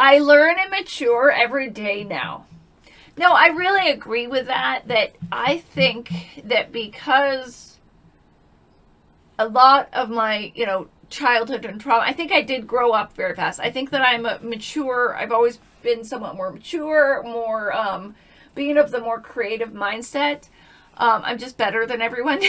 I learn and mature every day now. No, I really agree with that I think that because a lot of my, childhood and trauma, I think I did grow up very fast. I think that I'm a mature, I've always been somewhat more mature, more, being of the more creative mindset. I'm just better than everyone.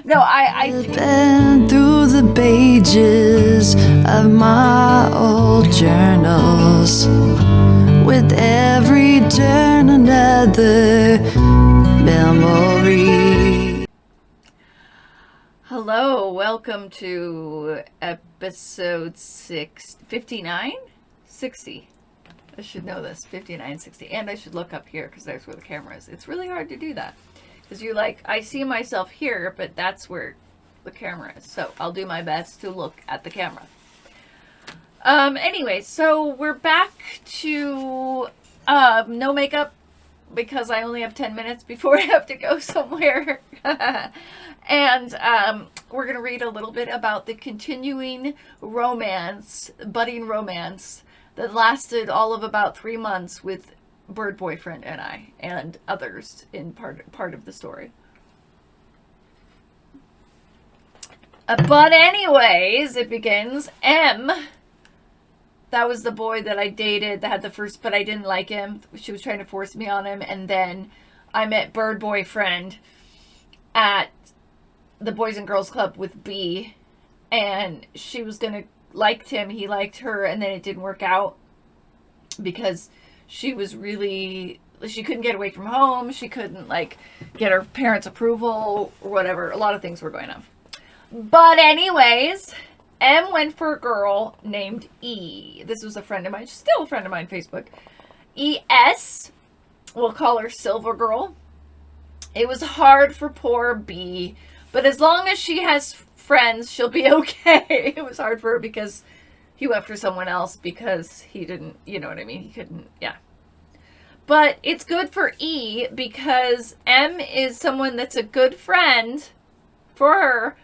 No, I been through the pages of my old journals. With every turn another memory. Hello, welcome to episode 59? 60. I should know this, 59, 60. And I should look up here because that's where the camera is. It's really hard to do that. Because I see myself here, but that's where the camera is. So I'll do my best to look at the camera. Anyway, so we're back to no makeup because I only have 10 minutes before I have to go somewhere. And we're going to read a little bit about the continuing budding romance that lasted all of about 3 months with Bird Boyfriend and I, and others in part of the story. But anyways, it begins. M, that was the boy that I dated that had the first, but I didn't like him. She was trying to force me on him. And then I met Bird Boyfriend at the Boys and Girls Club with B. And she was going to like him. He liked her. And then it didn't work out because she couldn't get away from home. She couldn't get her parents' approval or whatever. A lot of things were going on. But anyways, M went for a girl named E. This was a friend of mine. She's still a friend of mine on Facebook. ES. We'll call her Silver Girl. It was hard for poor B. But as long as she has friends, she'll be okay. It was hard for her because he went for someone else because he didn't, you know what I mean? He couldn't, yeah. But it's good for E because M is someone that's a good friend for her.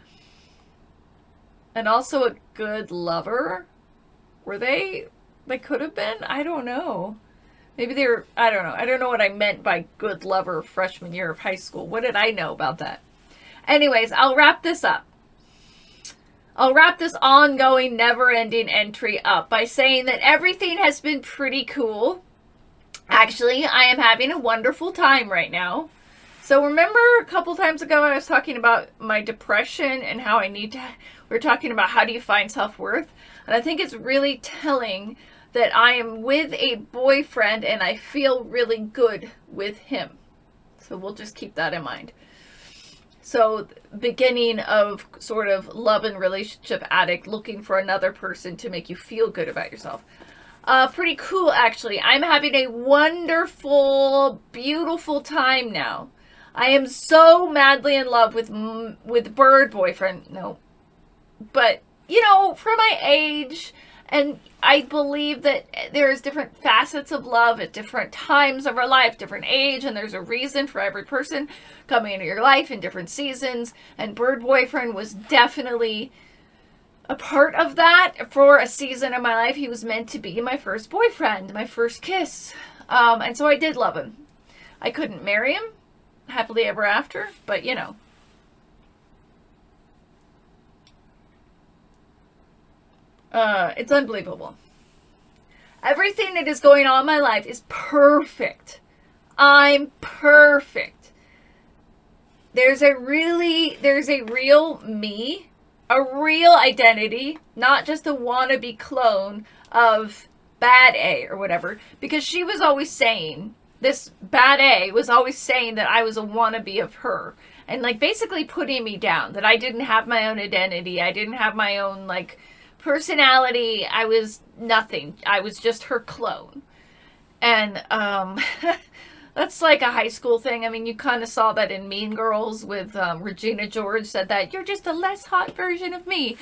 And also a good lover. Were they could have been? I don't know. Maybe they were, I don't know. I don't know what I meant by good lover freshman year of high school. What did I know about that? Anyways, I'll wrap this up. I'll wrap this ongoing, never-ending entry up by saying that everything has been pretty cool. Actually, I am having a wonderful time right now. So remember a couple times ago I was talking about my depression and how we're talking about how do you find self-worth. And I think it's really telling that I am with a boyfriend and I feel really good with him. So we'll just keep that in mind. So beginning of sort of love and relationship addict, looking for another person to make you feel good about yourself. Pretty cool, actually. I'm having a wonderful, beautiful time now. I am so madly in love with Bird Boyfriend. No. But, for my age, and I believe that there's different facets of love at different times of our life, different age, and there's a reason for every person coming into your life in different seasons. And Bird Boyfriend was definitely a part of that for a season of my life. He was meant to be my first boyfriend, my first kiss. And so I did love him. I couldn't marry him happily ever after, but it's unbelievable. Everything that is going on in my life is perfect. I'm perfect. There's a real me, a real identity, not just a wannabe clone of Bad A or whatever, because she was always saying, this Bad A was always saying that I was a wannabe of her and basically putting me down, that I didn't have my own identity. I didn't have my own personality. I was nothing. I was just her clone. And that's a high school thing. I mean, you kind of saw that in Mean Girls with Regina George said that you're just a less hot version of me.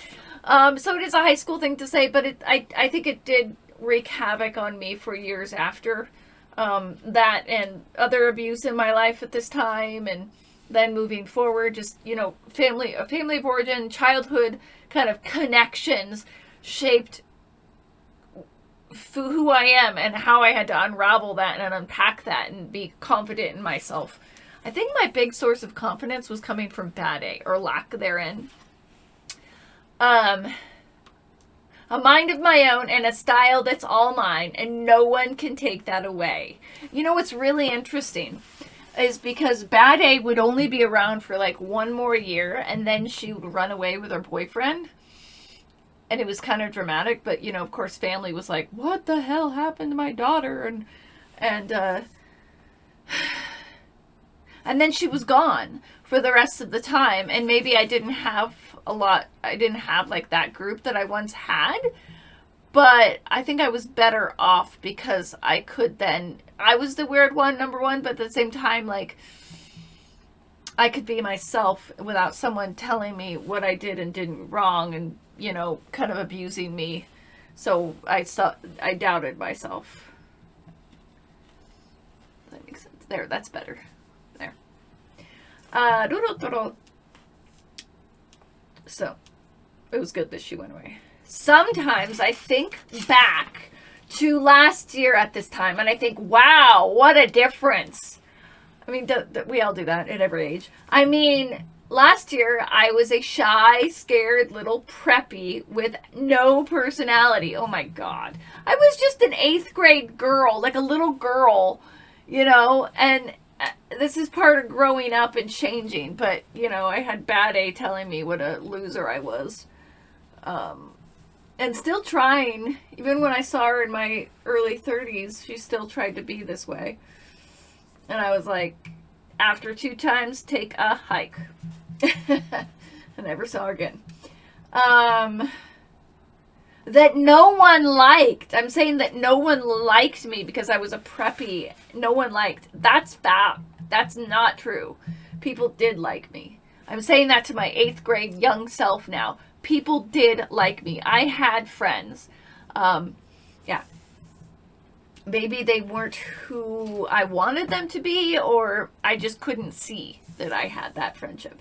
So it is a high school thing to say, but I think it did wreak havoc on me for years after that and other abuse in my life at this time, and then moving forward, just family of origin, childhood kind of connections shaped who I am and how I had to unravel that and unpack that and be confident in myself. I think my big source of confidence was coming from bad A, or lack therein. A mind of my own and a style that's all mine, and no one can take that away. You know what's really interesting is because Bad A would only be around for like one more year, and then she would run away with her boyfriend. And it was kind of dramatic, but, you know, of course, family was like, what the hell happened to my daughter? And then she was gone for the rest of the time. And maybe I didn't have like that group that I once had. But I think I was better off because I was the weird one, number one, but at the same time, like, I could be myself without someone telling me what I did and didn't wrong and, you know, kind of abusing me. So I doubted myself. That makes sense. There, that's better. There. So, it was good that she went away. Sometimes I think back to last year at this time and I think, wow, what a difference. I mean, we all do that at every age. I mean, last year I was a shy, scared little preppy with no personality. Oh my God. I was just an 8th grade girl, like a little girl, you know, and this is part of growing up and changing, but, you know, I had Bad A telling me what a loser I was. And still trying, even when I saw her in my early 30s, she still tried to be this way. And I was like, after 2 times, take a hike. I never saw her again. That no one liked. I'm saying that no one liked me because I was a preppy. No one liked. That's fact. That's not true. People did like me. I'm saying that to my 8th grade young self now. People did like me. I had friends. Yeah. Maybe they weren't who I wanted them to be, or I just couldn't see that I had that friendship.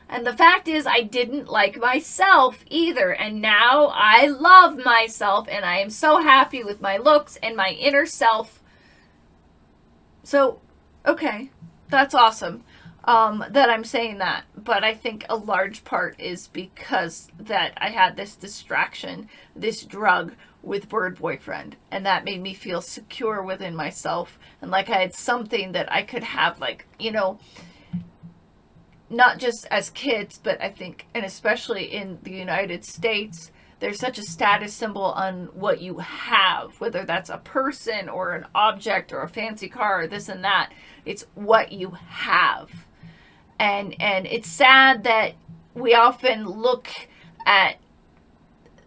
And the fact is, I didn't like myself either. And now I love myself, and I am so happy with my looks and my inner self. So, okay, that's awesome. That I'm saying that, but I think a large part is because that I had this distraction, this drug with Bird Boyfriend, and that made me feel secure within myself, and like I had something that I could have, like, you know, not just as kids, but I think, and especially in the United States, there's such a status symbol on what you have, whether that's a person or an object or a fancy car or this and that. It's what you have. And it's sad that we often look at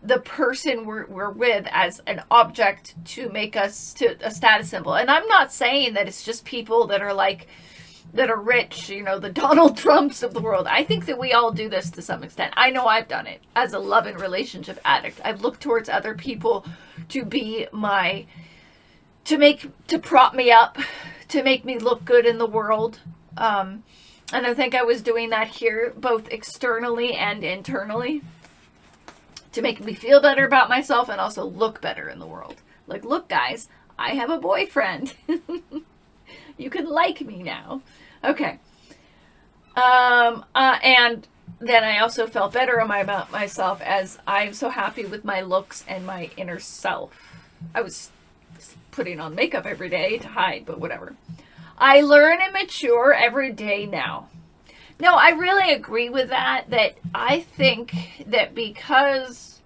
the person we're with as an object to make us to a status symbol. And I'm not saying that it's just people that are like, that are rich, you know, the Donald Trumps of the world. I think that we all do this to some extent. I know I've done it as a love and relationship addict. I've looked towards other people to be to prop me up, to make me look good in the world. And I think I was doing that here, both externally and internally, to make me feel better about myself and also look better in the world. Like, look, guys, I have a boyfriend. You can like me now. Okay. And then I also felt better about myself as I'm so happy with my looks and my inner self. I was putting on makeup every day to hide, but whatever. I learn and mature every day now. No, I really agree with that I think that because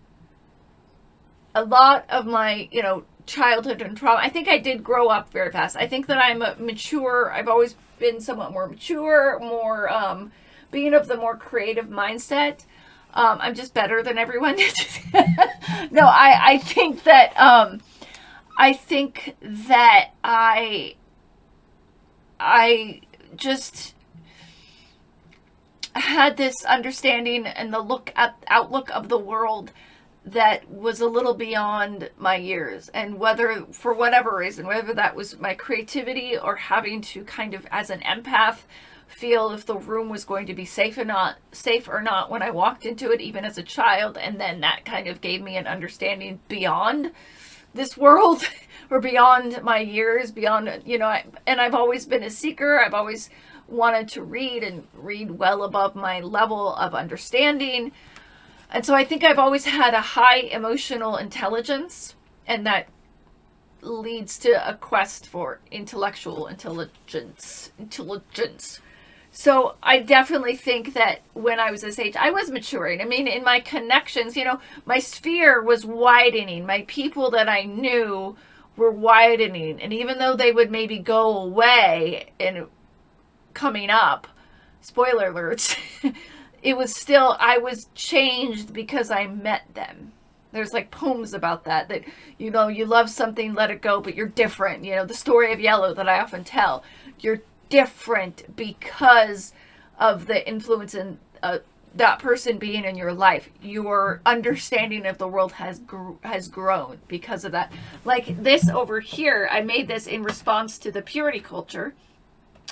a lot of my, you know, childhood and trauma, I think I did grow up very fast. I think that I'm mature. I've always been somewhat more mature, more, being of the more creative mindset. I'm just better than everyone. No, I think that I just had this understanding and the outlook of the world that was a little beyond my years, and whether, for whatever reason, whether that was my creativity or having to kind of, as an empath, feel if the room was going to be safe or not when I walked into it, even as a child. And then that kind of gave me an understanding beyond this world or beyond my years, beyond, you know, and I've always been a seeker. I've always wanted to read and read well above my level of understanding. And so I think I've always had a high emotional intelligence, and that leads to a quest for intellectual intelligence. So I definitely think that when I was this age, I was maturing. I mean, in my connections, you know, my sphere was widening. My people that I knew were widening. And even though they would maybe go away and coming up, spoiler alerts, it was still, I was changed because I met them. There's like poems about that, you know, you love something, let it go, but you're different. You know, the story of Yellow that I often tell. You're different because of the influence in that person being in your life. Your understanding of the world has grown because of that. Like this over here, I made this in response to the purity culture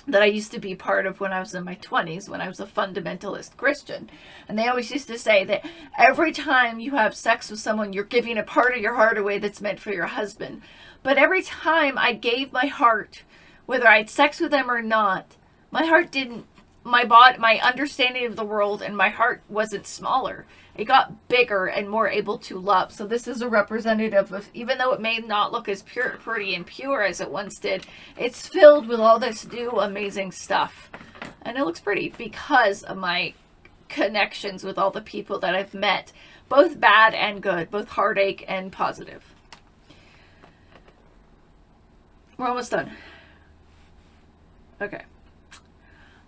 that I used to be part of when I was in my 20s, when I was a fundamentalist Christian. And they always used to say that every time you have sex with someone, you're giving a part of your heart away that's meant for your husband. But every time I gave my heart, whether I had sex with them or not, my heart didn't, my understanding of the world and my heart wasn't smaller. It got bigger and more able to love. So this is a representative of, even though it may not look as pretty and pure as it once did, it's filled with all this new amazing stuff. And it looks pretty because of my connections with all the people that I've met, both bad and good, both heartache and positive. We're almost done. Okay.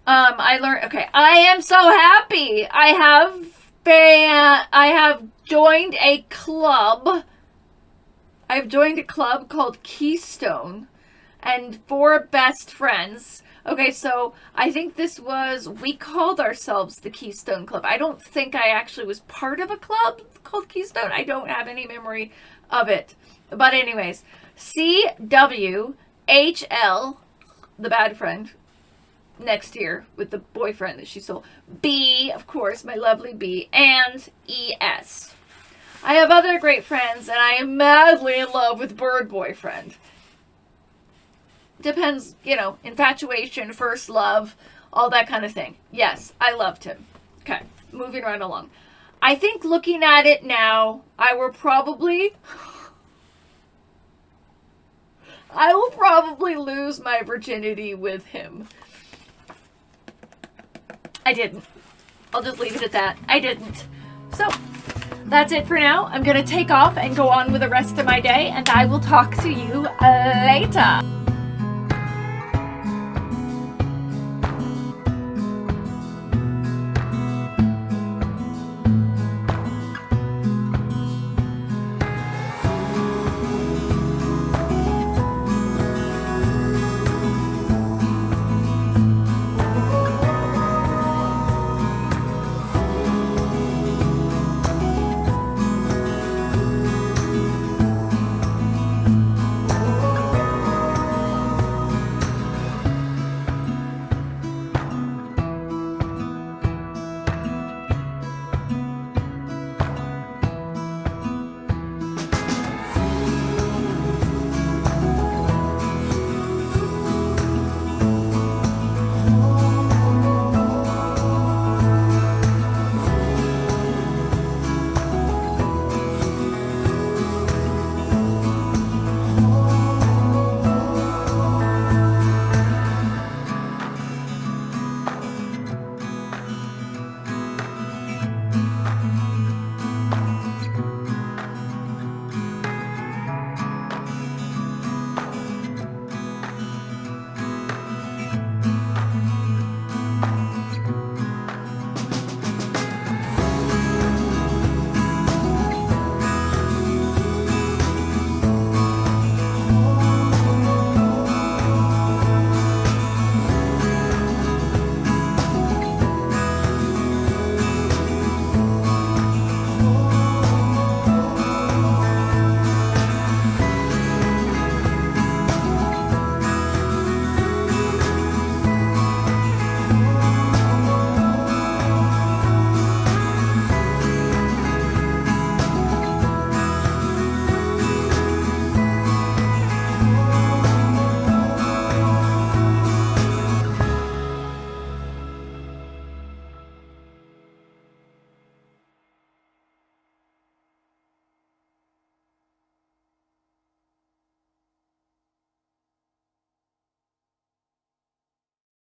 I am so happy. I have joined a club. I've joined a club called Keystone, and 4 best friends. Okay, so I think we called ourselves the Keystone Club. I don't think I actually was part of a club called Keystone. I don't have any memory of it. But anyways, CWHL, the bad friend, next year with the boyfriend that she stole. B, of course, my lovely B, and ES. I have other great friends, and I am madly in love with Bird Boyfriend. Depends, you know, infatuation, first love, all that kind of thing. Yes, I loved him. Okay, moving right along. I think looking at it now, I will probably lose my virginity with him. I didn't. I'll just leave it at that. I didn't. So, that's it for now. I'm going to take off and go on with the rest of my day, and I will talk to you later.